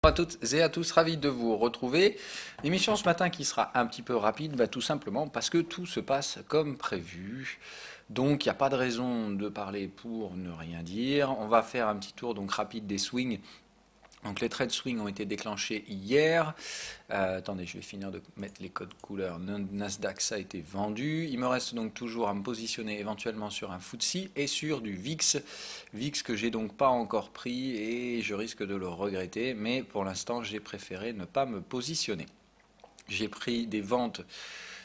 Bonjour à toutes et à tous, ravi de vous retrouver. L'émission ce matin qui sera un petit peu rapide, tout simplement parce que tout se passe comme prévu. Donc il n'y a pas de raison de parler pour ne rien dire. On va faire un petit tour donc rapide des swings. Donc les trades swing ont été déclenchés hier. Attendez, je vais finir de mettre les codes couleurs. Nasdaq, ça a été vendu. Il me reste donc toujours à me positionner éventuellement sur un FTSE et sur du VIX. VIX que j'ai donc pas encore pris et je risque de le regretter. Mais pour l'instant, j'ai préféré ne pas me positionner. J'ai pris des ventes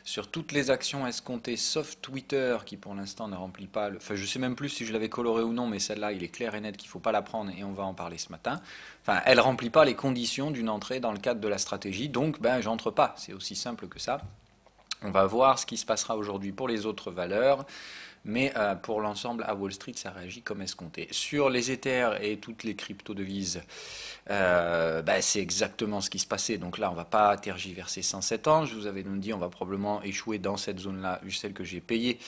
sur toutes les actions escomptées sauf Twitter qui pour l'instant ne remplit pas le... Enfin je sais même plus si je l'avais coloré ou non, mais celle-là il est clair et net qu'il ne faut pas la prendre et on va en parler ce matin. Enfin elle ne remplit pas les conditions d'une entrée dans le cadre de la stratégie, donc j'entre pas, c'est aussi simple que ça. On va voir ce qui se passera aujourd'hui pour les autres valeurs. Mais pour l'ensemble, à Wall Street, ça réagit comme escompté. Sur les Ethers et toutes les crypto-devises, c'est exactement ce qui se passait. Donc là, on ne va pas tergiverser 107 ans. Je vous avais donc dit, on va probablement échouer dans cette zone-là, celle que j'ai payée,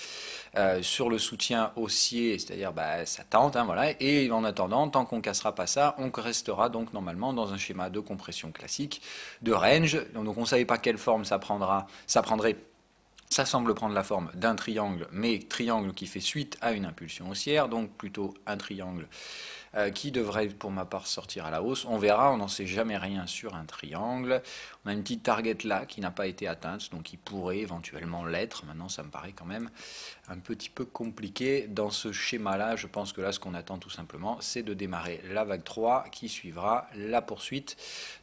sur le soutien haussier, c'est-à-dire ça tente, voilà. Et en attendant, tant qu'on ne cassera pas ça, on restera donc normalement dans un schéma de compression classique, de range. Donc on ne savait pas quelle forme ça prendrait. Ça semble prendre la forme d'un triangle, mais triangle qui fait suite à une impulsion haussière, donc plutôt un triangle qui devrait pour ma part sortir à la hausse. On verra, on n'en sait jamais rien sur un triangle. On a une petite target là qui n'a pas été atteinte, donc qui pourrait éventuellement l'être. Maintenant, ça me paraît quand même un petit peu compliqué dans ce schéma-là. Je pense que là, ce qu'on attend tout simplement, c'est de démarrer la vague 3 qui suivra la poursuite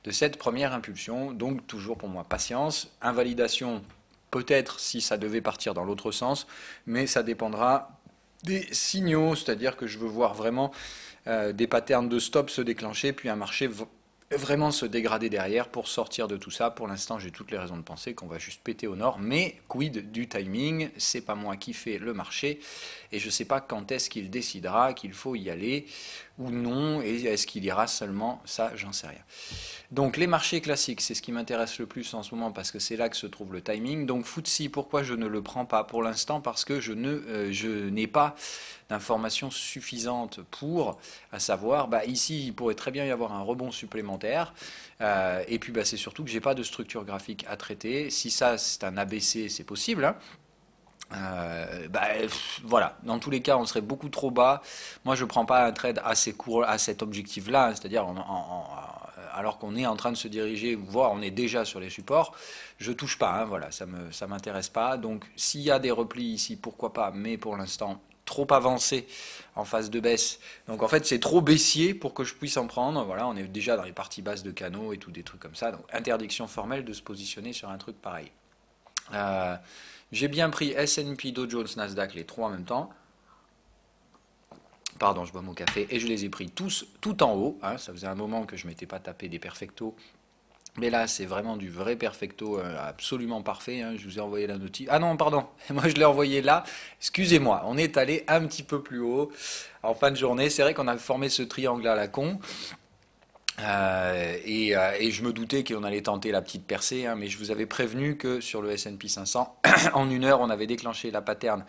de cette première impulsion. Donc toujours pour moi, patience, invalidation. Peut-être si ça devait partir dans l'autre sens, mais ça dépendra des signaux, c'est-à-dire que je veux voir vraiment des patterns de stop se déclencher, puis un marché vraiment se dégrader derrière pour sortir de tout ça. Pour l'instant, j'ai toutes les raisons de penser qu'on va juste péter au nord, mais quid du timing? C'est pas moi qui fais le marché, et je ne sais pas quand est-ce qu'il décidera qu'il faut y aller ou non, et est-ce qu'il ira seulement, ça j'en sais rien. Donc les marchés classiques, c'est ce qui m'intéresse le plus en ce moment parce que c'est là que se trouve le timing. Donc FTSE, pourquoi je ne le prends pas pour l'instant? Parce que je n'ai pas d'informations suffisantes pour, à savoir, ici il pourrait très bien y avoir un rebond supplémentaire. Et puis c'est surtout que j'ai pas de structure graphique à traiter. Si ça c'est un ABC, c'est possible, hein. Voilà, dans tous les cas on serait beaucoup trop bas. Moi je ne prends pas un trade assez court à cet objectif là, c'est-à-dire alors qu'on est en train de se diriger, voire on est déjà sur les supports, je touche pas, voilà, ça m'intéresse pas. Donc s'il y a des replis ici, pourquoi pas, mais pour l'instant trop avancé en phase de baisse. Donc en fait c'est trop baissier pour que je puisse en prendre. Voilà, on est déjà dans les parties basses de canaux et tout des trucs comme ça. Donc interdiction formelle de se positionner sur un truc pareil. J'ai bien pris S&P, Dow Jones, Nasdaq, les trois en même temps. Pardon, je bois mon café. Et je les ai pris tous tout en haut. Ça faisait un moment que je ne m'étais pas tapé des perfectos. Mais là, c'est vraiment du vrai perfecto absolument parfait. Je vous ai envoyé la notice. Ah non, pardon. Moi, je l'ai envoyé là. Excusez-moi. On est allé un petit peu plus haut en fin de journée. C'est vrai qu'on a formé ce triangle à la con. Et je me doutais qu'on allait tenter la petite percée, mais je vous avais prévenu que sur le S&P 500, en une heure, on avait déclenché la pattern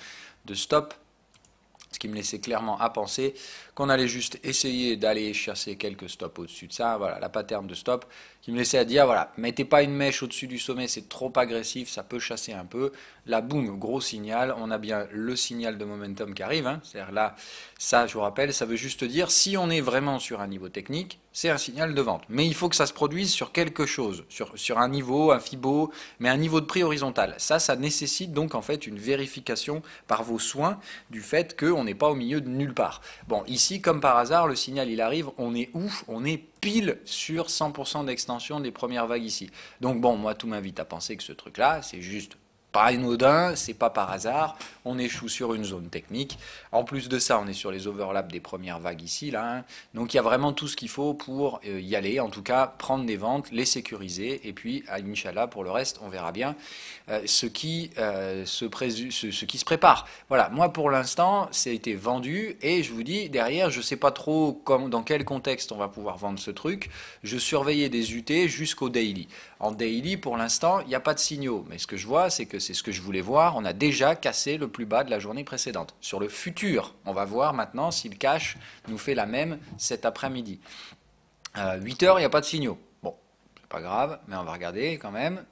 de stop, ce qui me laissait clairement à penser qu'on allait juste essayer d'aller chasser quelques stops au-dessus de ça. Voilà, la pattern de stop qui me laissait à dire, voilà, mettez pas une mèche au-dessus du sommet, c'est trop agressif, ça peut chasser un peu. Là, boum, gros signal, on a bien le signal de momentum qui arrive. C'est-à-dire là, ça, je vous rappelle, ça veut juste dire, si on est vraiment sur un niveau technique, c'est un signal de vente. Mais il faut que ça se produise sur quelque chose, sur un niveau, un Fibo, mais un niveau de prix horizontal. Ça nécessite donc en fait une vérification par vos soins du fait qu'on n'est pas au milieu de nulle part. Bon, ici, comme par hasard, le signal il arrive, on est ouf, on est pile sur 100% d'extension des premières vagues ici. Donc bon, moi tout m'invite à penser que ce truc-là, c'est juste pas anodin, c'est pas par hasard, on échoue sur une zone technique. En plus de ça, on est sur les overlaps des premières vagues ici, là. Donc il y a vraiment tout ce qu'il faut pour y aller, en tout cas prendre des ventes, les sécuriser, et puis Inch'Allah, pour le reste, on verra bien ce qui se prépare. Voilà, moi pour l'instant, ça a été vendu, et je vous dis, derrière, je sais pas trop dans quel contexte on va pouvoir vendre ce truc. Je surveillais des UT jusqu'au daily. En daily, pour l'instant, il n'y a pas de signaux, mais ce que je vois, c'est que c'est ce que je voulais voir, on a déjà cassé le plus bas de la journée précédente. Sur le futur, on va voir maintenant si le cash nous fait la même cet après-midi. 8 heures, il n'y a pas de signaux. c'est pas grave, mais on va regarder quand même.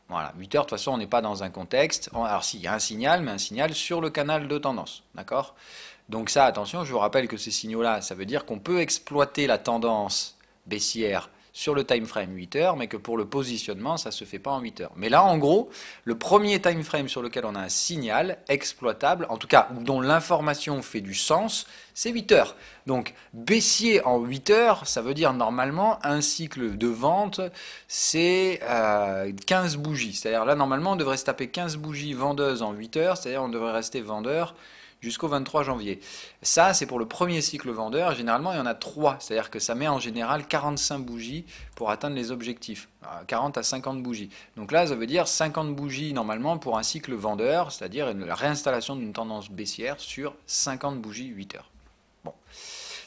Voilà, 8 heures, de toute façon, on n'est pas dans un contexte. Alors, si, il y a un signal, mais un signal sur le canal de tendance. D'accord? Donc ça, attention, je vous rappelle que ces signaux-là, ça veut dire qu'on peut exploiter la tendance baissière sur le time frame 8 heures, mais que pour le positionnement, ça ne se fait pas en 8 heures. Mais là, en gros, le premier time frame sur lequel on a un signal exploitable, en tout cas dont l'information fait du sens, c'est 8 heures. Donc baissier en 8 heures, ça veut dire normalement un cycle de vente, c'est 15 bougies. C'est-à-dire là, normalement, on devrait se taper 15 bougies vendeuses en 8 heures, c'est-à-dire on devrait rester vendeur jusqu'au 23 janvier. Ça, c'est pour le premier cycle vendeur. Généralement, il y en a 3. C'est-à-dire que ça met en général 45 bougies pour atteindre les objectifs. 40 à 50 bougies. Donc là, ça veut dire 50 bougies normalement pour un cycle vendeur, c'est-à-dire la réinstallation d'une tendance baissière sur 50 bougies 8 heures. Bon.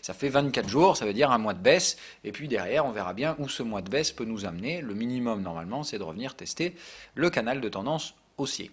Ça fait 24 jours, ça veut dire un mois de baisse. Et puis derrière, on verra bien où ce mois de baisse peut nous amener. Le minimum, normalement, c'est de revenir tester le canal de tendance haussier.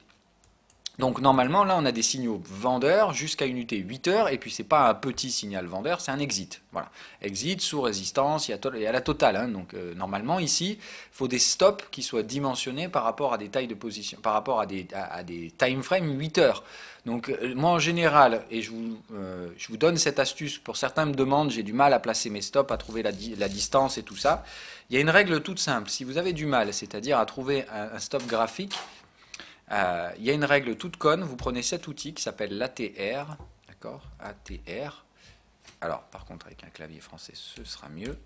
Donc normalement, là, on a des signaux vendeurs jusqu'à une unité 8 heures, et puis c'est pas un petit signal vendeur, c'est un exit. Voilà. Exit sous résistance, il y a la totale. Hein. Donc normalement, ici, il faut des stops qui soient dimensionnés par rapport à des tailles de position, par rapport à des time frames 8 heures. Donc moi, en général, et je vous donne cette astuce, pour certains me demandent, j'ai du mal à placer mes stops, à trouver la distance et tout ça. Il y a une règle toute simple. Si vous avez du mal, c'est-à-dire à trouver un stop graphique, il y a une règle toute conne, vous prenez cet outil qui s'appelle l'ATR, d'accord, ATR. Alors, par contre, avec un clavier français, ce sera mieux.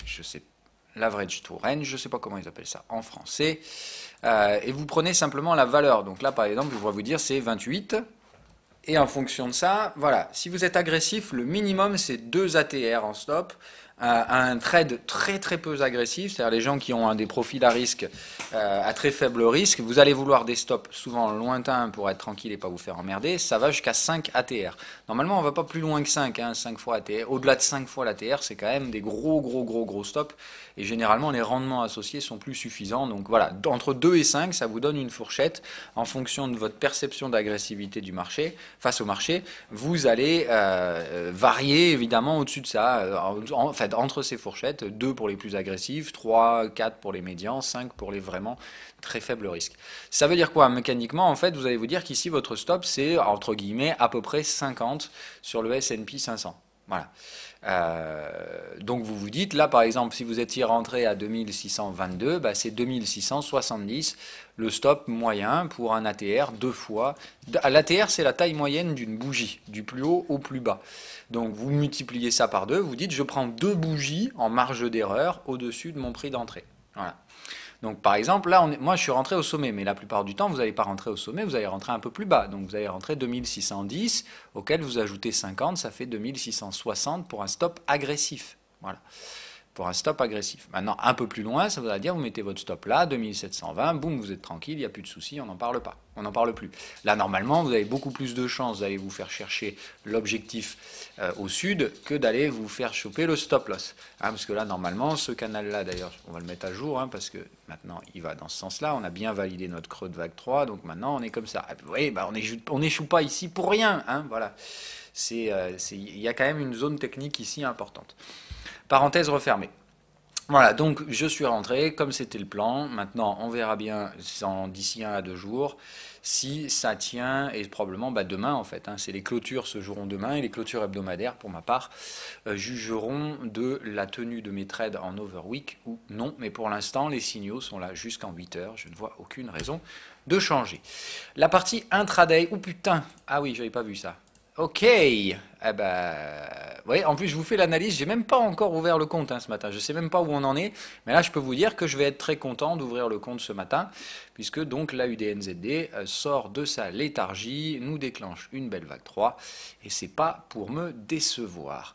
Je sais, l'average to range, je ne sais pas comment ils appellent ça en français. Et vous prenez simplement la valeur. Donc là, par exemple, je vais vous dire, c'est 28. Et en fonction de ça, voilà, si vous êtes agressif, le minimum c'est 2 ATR en stop. Un trade très très peu agressif, c'est-à-dire les gens qui ont des profils à risque, à très faible risque, vous allez vouloir des stops souvent lointains pour être tranquille et pas vous faire emmerder, ça va jusqu'à 5 ATR. Normalement on va pas plus loin que 5, hein, 5 fois ATR. Au-delà de 5 fois l'ATR, c'est quand même des gros stops, et généralement les rendements associés sont plus suffisants. Donc voilà, entre 2 et 5, ça vous donne une fourchette en fonction de votre perception d'agressivité du marché, face au marché, vous allez varier évidemment au-dessus de ça, en fait entre ces fourchettes, 2 pour les plus agressifs, 3, 4 pour les médians, 5 pour les vraiment très faibles risques. Ça veut dire quoi? Mécaniquement, en fait, vous allez vous dire qu'ici, votre stop, c'est, entre guillemets, à peu près 50 sur le S&P 500. Voilà. Donc vous vous dites, là par exemple, si vous étiez rentré à 2622, bah, c'est 2670 le stop moyen pour un ATR 2 fois. L'ATR, c'est la taille moyenne d'une bougie, du plus haut au plus bas. Donc vous multipliez ça par 2, vous dites, je prends 2 bougies en marge d'erreur au-dessus de mon prix d'entrée. Voilà. Donc par exemple, là, moi je suis rentré au sommet, mais la plupart du temps, vous n'allez pas rentrer au sommet, vous allez rentrer un peu plus bas. Donc vous allez rentrer 2610, auquel vous ajoutez 50, ça fait 2660 pour un stop agressif. Voilà. Pour un stop agressif. Maintenant, un peu plus loin, ça voudra dire, vous mettez votre stop là, 2720, boum, vous êtes tranquille, il n'y a plus de soucis, on n'en parle pas. On n'en parle plus. Là, normalement, vous avez beaucoup plus de chances d'aller vous faire chercher l'objectif au sud que d'aller vous faire choper le stop loss. Hein, parce que là, normalement, ce canal-là, d'ailleurs, on va le mettre à jour, hein, parce que maintenant, il va dans ce sens-là. On a bien validé notre creux de vague 3, donc maintenant, on est comme ça. Vous voyez, bah, on n'échoue pas ici pour rien. Hein, voilà. Il y a quand même une zone technique ici importante. Parenthèse refermée. Voilà, donc je suis rentré, comme c'était le plan. Maintenant, on verra bien d'ici 1 à 2 jours si ça tient, et probablement demain en fait. Hein, c'est les clôtures se joueront demain, et les clôtures hebdomadaires, pour ma part, jugeront de la tenue de mes trades en overweek ou non. Mais pour l'instant, les signaux sont là jusqu'en 8 heures. Je ne vois aucune raison de changer. La partie intraday, oh putain, ah oui, j'avais pas vu ça. Ok, eh ben, ouais, en plus je vous fais l'analyse, j'ai même pas encore ouvert le compte ce matin, je sais même pas où on en est, mais là je peux vous dire que je vais être très content d'ouvrir le compte ce matin, puisque donc la UDNZD sort de sa léthargie, nous déclenche une belle vague 3, et c'est pas pour me décevoir.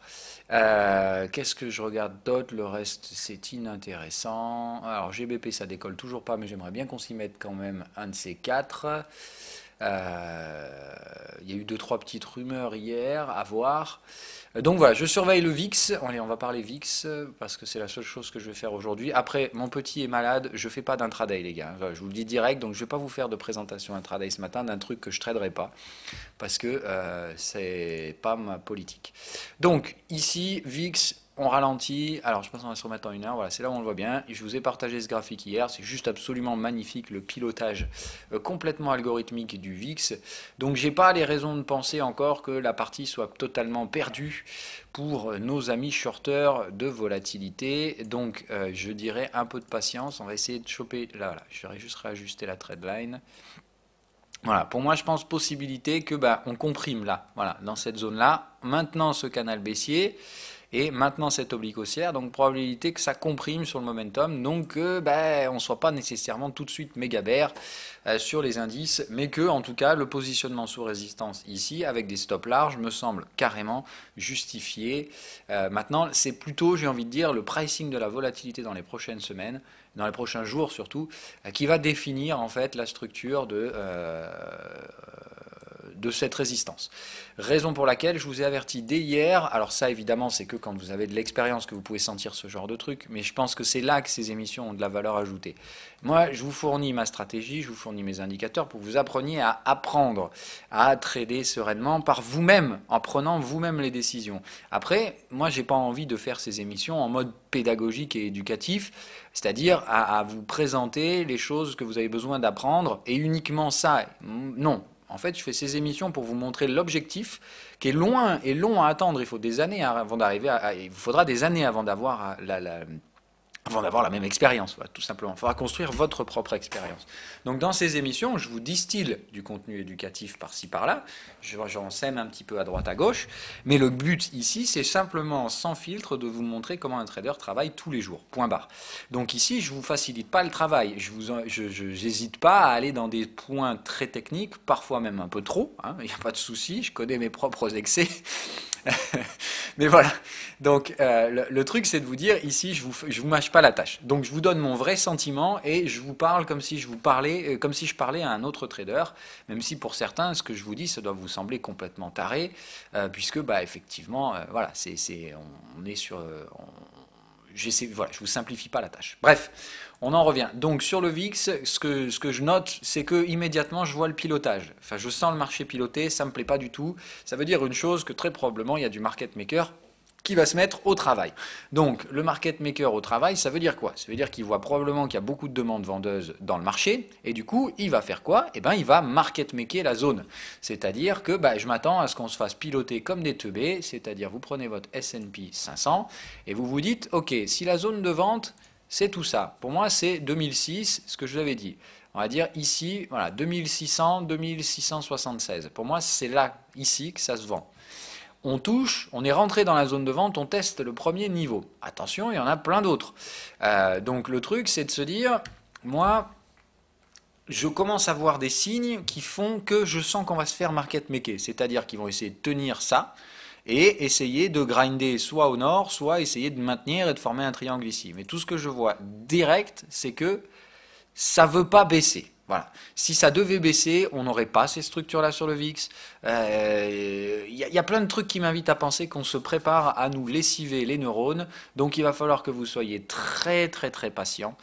Qu'est-ce que je regarde d'autre? Le reste c'est inintéressant. Alors GBP ça décolle toujours pas, mais j'aimerais bien qu'on s'y mette quand même un de ces quatre. Il y a eu 2-3 petites rumeurs hier à voir. Donc voilà, je surveille le VIX. Allez, on va parler VIX parce que c'est la seule chose que je vais faire aujourd'hui. Après, mon petit est malade, je fais pas d'intraday les gars. Voilà, je vous le dis direct, donc je vais pas vous faire de présentation intraday ce matin d'un truc que je traderai pas parce que c'est pas ma politique. Donc ici, VIX. On ralentit, alors je pense qu'on va se remettre en 1 heure, voilà, c'est là où on le voit bien. Je vous ai partagé ce graphique hier, c'est juste absolument magnifique le pilotage complètement algorithmique du VIX. Donc j'ai pas les raisons de penser encore que la partie soit totalement perdue pour nos amis shorteurs de volatilité. Donc je dirais un peu de patience, on va essayer de choper, là, voilà, je vais juste réajuster la trendline. Voilà, pour moi je pense possibilité que on comprime là, voilà, dans cette zone-là. Maintenant ce canal baissier. Et maintenant cette oblique haussière, donc probabilité que ça comprime sur le momentum, donc on ne soit pas nécessairement tout de suite méga bear sur les indices, mais que en tout cas le positionnement sous résistance ici avec des stops larges me semble carrément justifié. Maintenant c'est plutôt, j'ai envie de dire, le pricing de la volatilité dans les prochaines semaines, dans les prochains jours surtout, qui va définir en fait la structure de cette résistance. Raison pour laquelle je vous ai averti dès hier, alors ça évidemment c'est que quand vous avez de l'expérience que vous pouvez sentir ce genre de truc, mais je pense que c'est là que ces émissions ont de la valeur ajoutée. Moi je vous fournis ma stratégie, je vous fournis mes indicateurs pour que vous appreniez à apprendre à trader sereinement par vous-même, en prenant vous-même les décisions. Après, moi j'ai pas envie de faire ces émissions en mode pédagogique et éducatif, c'est-à-dire à vous présenter les choses que vous avez besoin d'apprendre et uniquement ça. Non. En fait, je fais ces émissions pour vous montrer l'objectif qui est loin et long à attendre. Il faut des années avant d'arriver il vous faudra des années avant d'avoir la même expérience, voilà, tout simplement. Il faudra construire votre propre expérience. Donc dans ces émissions, je vous distille du contenu éducatif par-ci par-là, j'en sème un petit peu à droite à gauche, mais le but ici, c'est simplement, sans filtre, de vous montrer comment un trader travaille tous les jours, point barre. Donc ici, je ne vous facilite pas le travail, je n'hésite pas à aller dans des points très techniques, parfois même un peu trop, hein, il n'y a pas de souci, je connais mes propres excès. Mais voilà, donc le truc c'est de vous dire ici je vous mâche pas la tâche, donc je vous donne mon vrai sentiment et je vous parle comme si je parlais à un autre trader, même si pour certains ce que je vous dis ça doit vous sembler complètement taré, puisque effectivement voilà on est sur voilà, je vous simplifie pas la tâche. Bref, on en revient. Donc sur le VIX, ce que je note, c'est que immédiatement je vois le pilotage. Enfin, je sens le marché piloté, ça me plaît pas du tout. Ça veut dire une chose, que très probablement il y a du market maker qui va se mettre au travail. Donc le market maker au travail, ça veut dire quoi? Ça veut dire qu'il voit probablement qu'il y a beaucoup de demandes vendeuses dans le marché, et du coup, il va faire quoi? Eh bien, il va market maker la zone. C'est-à-dire que je m'attends à ce qu'on se fasse piloter comme des teubés, c'est-à-dire vous prenez votre S&P 500, et vous vous dites, ok, si la zone de vente, c'est tout ça. Pour moi, c'est 2006, ce que je vous avais dit. On va dire ici, voilà, 2600, 2676. Pour moi, c'est là, ici, que ça se vend. On touche, on est rentré dans la zone de vente, on teste le premier niveau. Attention, il y en a plein d'autres. Donc le truc, c'est de se dire, moi, je commence à voir des signes qui font que je sens qu'on va se faire market maker. C'est-à-dire qu'ils vont essayer de tenir ça et essayer de grinder soit au nord, soit essayer de maintenir et de former un triangle ici. Mais tout ce que je vois direct, c'est que ça ne veut pas baisser. Voilà. Si ça devait baisser, on n'aurait pas ces structures-là sur le VIX. Y a plein de trucs qui m'invitent à penser qu'on se prépare à nous lessiver les neurones. Donc il va falloir que vous soyez très très très patient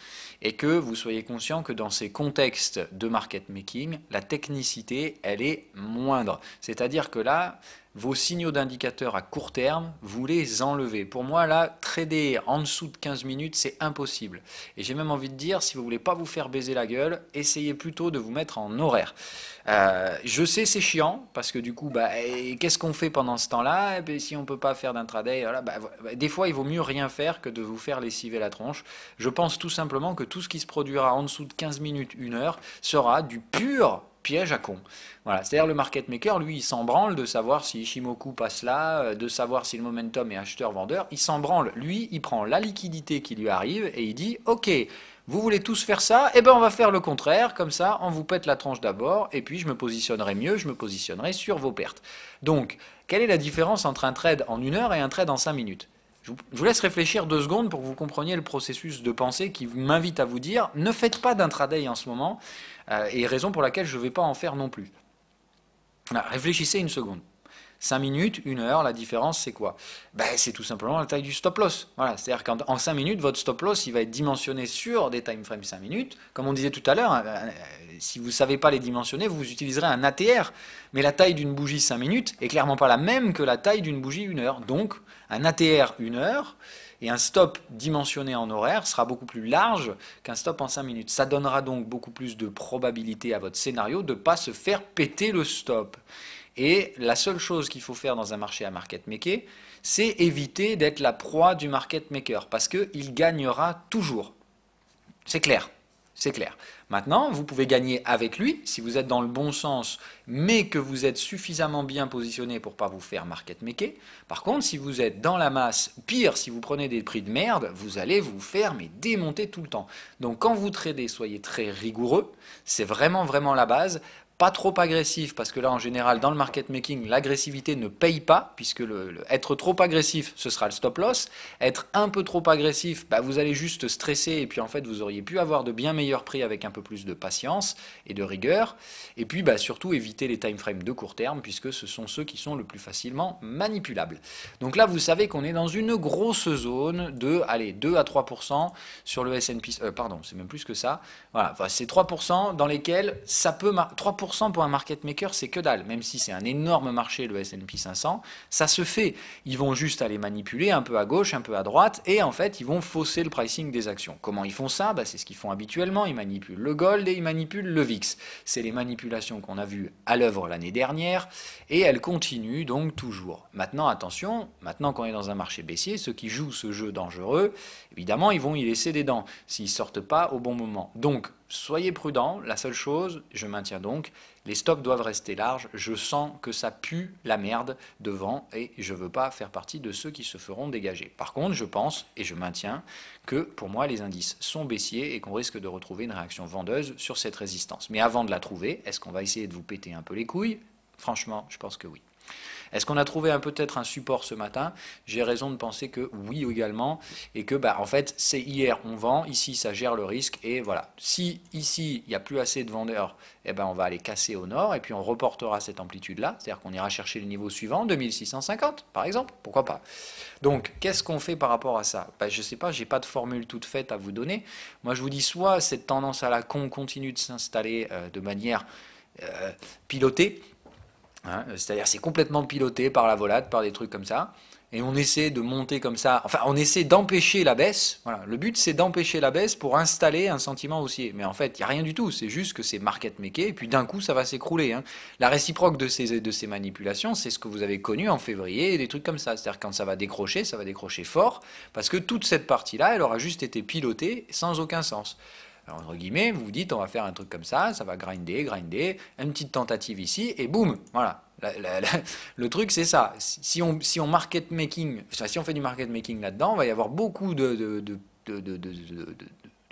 et que vous soyez conscient que dans ces contextes de market making, la technicité, elle est moindre. C'est-à-dire que là, vos signaux d'indicateurs à court terme, vous les enlevez. Pour moi, là, trader en dessous de 15 minutes, c'est impossible. Et j'ai même envie de dire, si vous ne voulez pas vous faire baiser la gueule, essayez plutôt de vous mettre en horaire. Je sais, c'est chiant, parce que du coup, qu'est-ce qu'on fait pendant ce temps-là? Si on ne peut pas faire d'intraday, voilà, des fois, il vaut mieux rien faire que de vous faire lessiver la tronche. Je pense tout simplement que tout ce qui se produira en dessous de 15 minutes, 1 heure, sera du pur piège à con. Voilà, c'est-à-dire le market maker, lui, il s'en branle de savoir si Ishimoku passe là, de savoir si le momentum est acheteur-vendeur, il s'en branle. Lui, il prend la liquidité qui lui arrive et il dit, ok, vous voulez tous faire ça, eh ben on va faire le contraire, comme ça on vous pète la tranche d'abord, et puis je me positionnerai mieux, je me positionnerai sur vos pertes. Donc, quelle est la différence entre un trade en 1 heure et un trade en 5 minutes? Je vous laisse réfléchir 2 secondes pour que vous compreniez le processus de pensée qui m'invite à vous dire, ne faites pas d'intraday en ce moment, et raison pour laquelle je ne vais pas en faire non plus. Voilà, réfléchissez une seconde. 5 minutes, 1 heure, la différence c'est quoi? Ben, c'est tout simplement la taille du stop loss. Voilà, c'est-à-dire qu'en 5 minutes, votre stop loss il va être dimensionné sur des time frames 5 minutes. Comme on disait tout à l'heure, si vous ne savez pas les dimensionner, vous utiliserez un ATR. Mais la taille d'une bougie 5 minutes est clairement pas la même que la taille d'une bougie 1 heure. Donc, un ATR 1 heure et un stop dimensionné en horaire sera beaucoup plus large qu'un stop en 5 minutes. Ça donnera donc beaucoup plus de probabilité à votre scénario de ne pas se faire péter le stop. Et la seule chose qu'il faut faire dans un marché à market maker, c'est éviter d'être la proie du market maker, parce qu'il gagnera toujours. C'est clair, c'est clair. Maintenant, vous pouvez gagner avec lui, si vous êtes dans le bon sens, mais que vous êtes suffisamment bien positionné pour ne pas vous faire market maker. Par contre, si vous êtes dans la masse, pire, si vous prenez des prix de merde, vous allez vous faire démonter tout le temps. Donc quand vous tradez, soyez très rigoureux, c'est vraiment, vraiment la base. Pas trop agressif, parce que là, en général, dans le market making, l'agressivité ne paye pas, puisque être trop agressif, ce sera le stop loss. Être un peu trop agressif, bah, vous allez juste stresser, et puis en fait, vous auriez pu avoir de bien meilleurs prix avec un peu plus de patience et de rigueur. Et puis, bah, surtout, éviter les time frames de court terme, puisque ce sont ceux qui sont le plus facilement manipulables. Donc là, vous savez qu'on est dans une grosse zone de, allez, 2 à 3% sur le S&P, pardon, c'est même plus que ça. Voilà, enfin, c'est 3% dans lesquels ça peut... 3% pour un market maker, c'est que dalle. Même si c'est un énorme marché, le S&P 500, ça se fait. Ils vont juste aller manipuler un peu à gauche, un peu à droite, et en fait, ils vont fausser le pricing des actions. Comment ils font ça? Bah, c'est ce qu'ils font habituellement. Ils manipulent le gold et ils manipulent le VIX. C'est les manipulations qu'on a vues à l'œuvre l'année dernière, et elles continuent donc toujours. Maintenant, attention, maintenant qu'on est dans un marché baissier, ceux qui jouent ce jeu dangereux, évidemment, ils vont y laisser des dents s'ils ne sortent pas au bon moment. Donc, soyez prudents, la seule chose, je maintiens donc, les stops doivent rester larges, je sens que ça pue la merde devant et je ne veux pas faire partie de ceux qui se feront dégager. Par contre, je pense et je maintiens que pour moi les indices sont baissiers et qu'on risque de retrouver une réaction vendeuse sur cette résistance. Mais avant de la trouver, est-ce qu'on va essayer de vous péter un peu les couilles? Franchement, je pense que oui. Est-ce qu'on a trouvé peut-être un support ce matin? J'ai raison de penser que oui également, et que en fait c'est hier on vend, ici ça gère le risque, et voilà. Si ici il n'y a plus assez de vendeurs, on va aller casser au nord, et puis on reportera cette amplitude-là, c'est-à-dire qu'on ira chercher le niveau suivant, 2650 par exemple, pourquoi pas. Donc qu'est-ce qu'on fait par rapport à ça? Je ne sais pas, j'ai pas de formule toute faite à vous donner. Moi je vous dis soit cette tendance à la con continue de s'installer de manière pilotée, hein, c'est-à-dire c'est complètement piloté par la volate, par des trucs comme ça, et on essaie de monter comme ça, enfin on essaie d'empêcher la baisse, voilà. Le but c'est d'empêcher la baisse pour installer un sentiment haussier, mais en fait il n'y a rien du tout, c'est juste que c'est market maker, et puis d'un coup ça va s'écrouler, hein. La réciproque de ces manipulations, c'est ce que vous avez connu en février, et des trucs comme ça, c'est-à-dire quand ça va décrocher fort, parce que toute cette partie-là, elle aura juste été pilotée sans aucun sens. Alors, entre guillemets, vous vous dites, on va faire un truc comme ça va grinder, une petite tentative ici, et boum, voilà. Le truc, c'est ça. Si on market making, enfin, si on fait du market making là-dedans, il va y avoir beaucoup de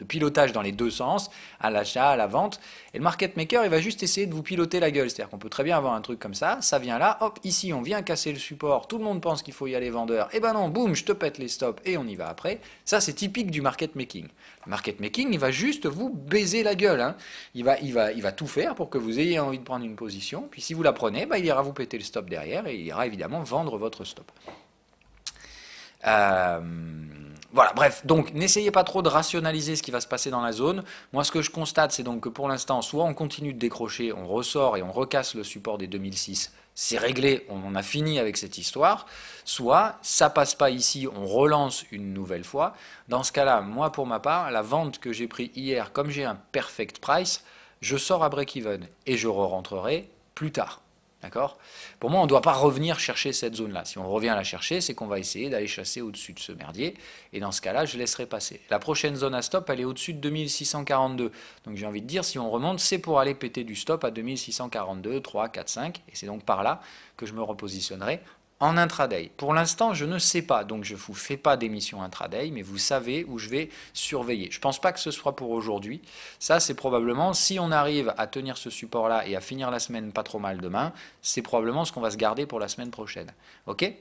pilotage dans les deux sens, à l'achat, à la vente. Et le market maker, il va juste essayer de vous piloter la gueule. C'est-à-dire qu'on peut très bien avoir un truc comme ça vient là, hop, ici on vient casser le support, tout le monde pense qu'il faut y aller vendeur, et ben non, boum, je te pète les stops et on y va après. Ça, c'est typique du market making. Le market making, il va juste vous baiser la gueule, hein. Il va tout faire pour que vous ayez envie de prendre une position, puis si vous la prenez, il ira vous péter le stop derrière et il ira évidemment vendre votre stop. Voilà, bref, donc n'essayez pas trop de rationaliser ce qui va se passer dans la zone. Moi, ce que je constate, c'est donc que pour l'instant, soit on continue de décrocher, on ressort et on recasse le support des 2006, c'est réglé, on en a fini avec cette histoire, soit ça passe pas ici, on relance une nouvelle fois. Dans ce cas-là, moi pour ma part, la vente que j'ai pris hier, comme j'ai un perfect price, je sors à break-even et je re-rentrerai plus tard. D'accord? Pour moi, on ne doit pas revenir chercher cette zone-là. Si on revient la chercher, c'est qu'on va essayer d'aller chasser au-dessus de ce merdier. Et dans ce cas-là, je laisserai passer. La prochaine zone à stop, elle est au-dessus de 2642. Donc j'ai envie de dire, si on remonte, c'est pour aller péter du stop à 2642, 3, 4, 5. Et c'est donc par là que je me repositionnerai en intraday. Pour l'instant, je ne sais pas, donc je ne vous fais pas d'émission intraday, mais vous savez où je vais surveiller. Je ne pense pas que ce soit pour aujourd'hui. Ça, c'est probablement, si on arrive à tenir ce support-là et à finir la semaine pas trop mal demain, c'est probablement ce qu'on va se garder pour la semaine prochaine. Ok?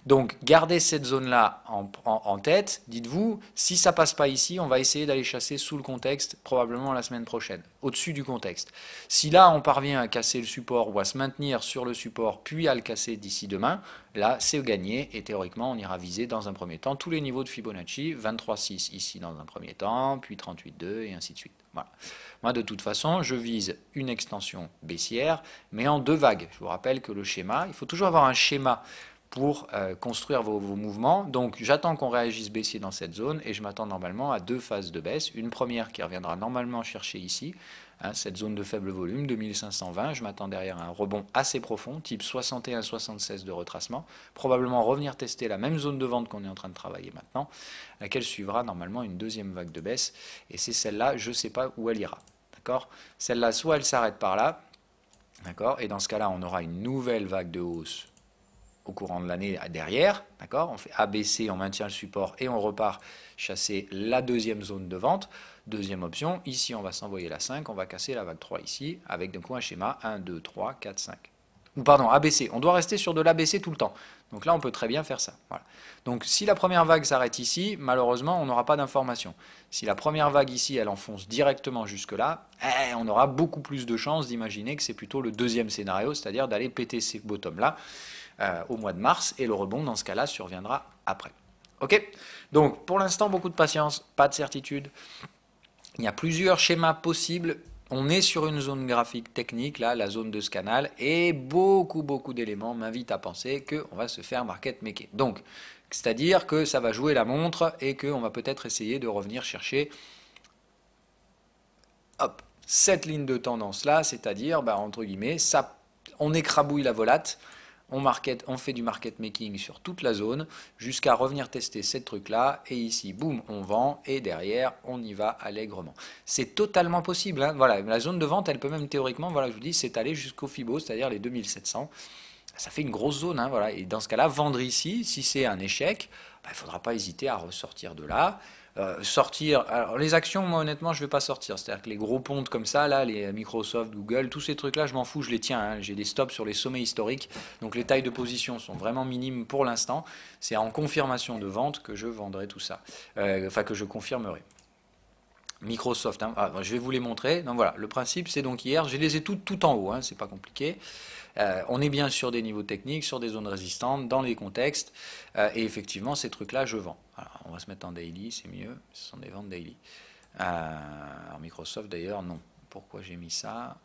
Donc, gardez cette zone-là en tête. Dites-vous, si ça passe pas ici, on va essayer d'aller chasser sous le contexte, probablement la semaine prochaine, au-dessus du contexte. Si là, on parvient à casser le support ou à se maintenir sur le support, puis à le casser d'ici demain, là, c'est gagné et théoriquement, on ira viser dans un premier temps tous les niveaux de Fibonacci, 23,6 ici dans un premier temps, puis 38,2 et ainsi de suite. Voilà. Moi, de toute façon, je vise une extension baissière, mais en deux vagues. Je vous rappelle que le schéma, il faut toujours avoir un schéma pour construire vos mouvements. Donc j'attends qu'on réagisse baissier dans cette zone et je m'attends normalement à deux phases de baisse. Une première qui reviendra normalement chercher ici, hein, cette zone de faible volume, 2520. Je m'attends derrière un rebond assez profond, type 61-76 de retracement. Probablement revenir tester la même zone de vente qu'on est en train de travailler maintenant, laquelle suivra normalement une deuxième vague de baisse. Et c'est celle-là, je ne sais pas où elle ira. D'accord ? Celle-là, soit elle s'arrête par là, d'accord ? Et dans ce cas-là, on aura une nouvelle vague de hausse au courant de l'année derrière, d'accord? On fait ABC, on maintient le support et on repart chasser la deuxième zone de vente. Deuxième option, ici on va s'envoyer la 5, on va casser la vague 3 ici, avec donc un schéma 1, 2, 3, 4, 5. Ou pardon, ABC, on doit rester sur de l'ABC tout le temps. Donc là on peut très bien faire ça. Voilà. Donc si la première vague s'arrête ici, malheureusement on n'aura pas d'information. Si la première vague ici elle enfonce directement jusque là, on aura beaucoup plus de chances d'imaginer que c'est plutôt le deuxième scénario, c'est-à-dire d'aller péter ces bottoms là au mois de mars, et le rebond dans ce cas-là surviendra après. Ok? Donc pour l'instant, beaucoup de patience, pas de certitude. Il y a plusieurs schémas possibles. On est sur une zone graphique technique, là, la zone de ce canal, et beaucoup d'éléments m'invitent à penser qu'on va se faire market maker. Donc, c'est-à-dire que ça va jouer la montre et qu'on va peut-être essayer de revenir chercher cette ligne de tendance-là, c'est-à-dire, entre guillemets, ça, on écrabouille la volate. On fait du market making sur toute la zone jusqu'à revenir tester ces trucs-là. Et ici, boum, on vend et derrière, on y va allègrement. C'est totalement possible. Hein. Voilà, la zone de vente, elle peut même théoriquement, voilà, je vous dis, s'étaler jusqu'au Fibo, c'est-à-dire les 2700. Ça fait une grosse zone. Hein, voilà. Et dans ce cas-là, vendre ici, si c'est un échec, il ne faudra pas hésiter à ressortir de là. Sortir, alors les actions, moi honnêtement, je ne vais pas sortir. C'est-à-dire que les gros pontes comme ça, là, les Microsoft, Google, tous ces trucs-là, je m'en fous, je les tiens. Hein. J'ai des stops sur les sommets historiques. Donc les tailles de position sont vraiment minimes pour l'instant. C'est en confirmation de vente que je vendrai tout ça. Enfin, que je confirmerai. Microsoft, hein. Je vais vous les montrer. Donc voilà, le principe, c'est donc hier, je les ai toutes tout en haut, hein, c'est pas compliqué. On est bien sur des niveaux techniques, sur des zones résistantes, dans les contextes, et effectivement, ces trucs-là, je vends. Alors, on va se mettre en daily, c'est mieux, ce sont des ventes daily. Alors Microsoft, d'ailleurs, non. Pourquoi j'ai mis ça?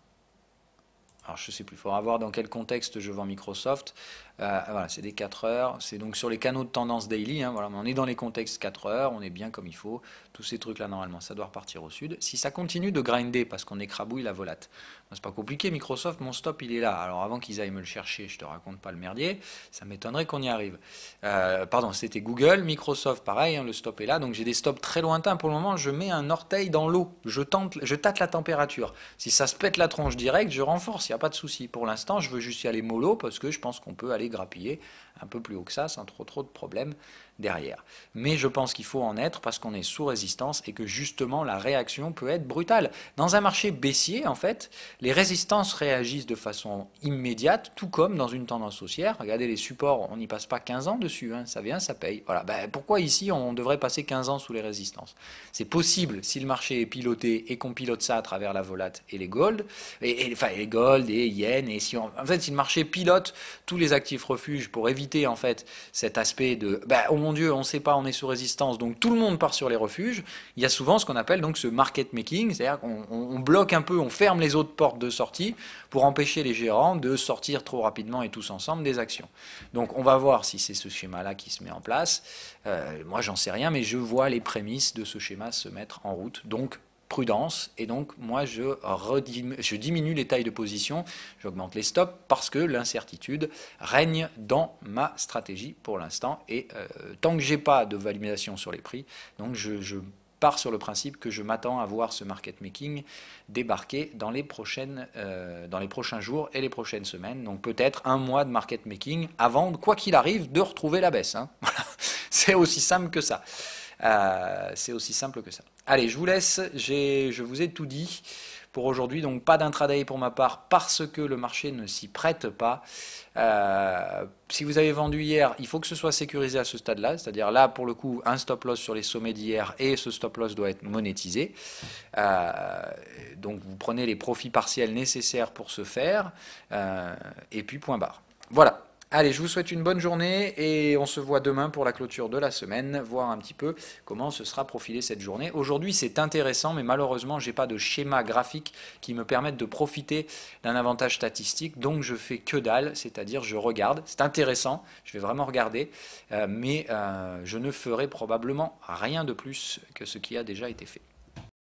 Alors je ne sais plus, il faudra voir dans quel contexte je vends Microsoft. Voilà, c'est des 4 heures, c'est donc sur les canaux de tendance daily, hein, voilà, on est dans les contextes 4 heures, on est bien comme il faut, tous ces trucs-là normalement ça doit repartir au sud. Si ça continue de grinder parce qu'on écrabouille la volate, c'est pas compliqué, Microsoft, mon stop il est là, alors avant qu'ils aillent me le chercher, je te raconte pas le merdier, ça m'étonnerait qu'on y arrive. Pardon, c'était Google, Microsoft pareil, hein, le stop est là, donc j'ai des stops très lointains pour le moment, je mets un orteil dans l'eau, je tâte la température, si ça se pète la tronche direct, je renforce, il n'y a pas de souci. Pour l'instant, je veux juste y aller mollo parce que je pense qu'on peut aller grappiller un peu plus haut que ça sans trop de problèmes derrière. Mais je pense qu'il faut en être parce qu'on est sous résistance et que justement la réaction peut être brutale. Dans un marché baissier, en fait, les résistances réagissent de façon immédiate, tout comme dans une tendance haussière. Regardez les supports, on n'y passe pas 15 ans dessus, hein, ça vient, ça paye. Voilà. Pourquoi ici on devrait passer 15 ans sous les résistances? C'est possible si le marché est piloté et qu'on pilote ça à travers la volate et les gold, enfin les gold et yen, et si en fait si le marché pilote tous les actifs refuges pour éviter en fait cet aspect de oh mon Dieu, on ne sait pas, on est sous résistance, donc tout le monde part sur les refuges. Il y a souvent ce qu'on appelle donc ce market making, c'est-à-dire qu'on bloque un peu, on ferme les autres portes de sortie pour empêcher les gérants de sortir trop rapidement et tous ensemble des actions. Donc on va voir si c'est ce schéma-là qui se met en place. Moi j'en sais rien, mais je vois les prémices de ce schéma se mettre en route. Donc prudence, et donc moi je diminue les tailles de position, j'augmente les stops parce que l'incertitude règne dans ma stratégie pour l'instant, et tant que j'ai pas de validation sur les prix, donc je part sur le principe que je m'attends à voir ce market making débarquer dans les prochains jours et les prochaines semaines. Donc peut-être un mois de market making avant, quoi qu'il arrive, de retrouver la baisse. Hein. Voilà. C'est aussi simple que ça. C'est aussi simple que ça. Allez, je vous laisse. Je vous ai tout dit pour aujourd'hui. Donc pas d'intraday pour ma part parce que le marché ne s'y prête pas. Si vous avez vendu hier, il faut que ce soit sécurisé à ce stade-là. C'est-à-dire là, pour le coup, un stop loss sur les sommets d'hier et ce stop loss doit être monétisé. Donc vous prenez les profits partiels nécessaires pour ce faire. Et puis point barre. Voilà. Allez, je vous souhaite une bonne journée et on se voit demain pour la clôture de la semaine, voir un petit peu comment se sera profilée cette journée. Aujourd'hui, c'est intéressant, mais malheureusement, je n'ai pas de schéma graphique qui me permette de profiter d'un avantage statistique, donc je fais que dalle, c'est-à-dire je regarde. C'est intéressant, je vais vraiment regarder, mais je ne ferai probablement rien de plus que ce qui a déjà été fait.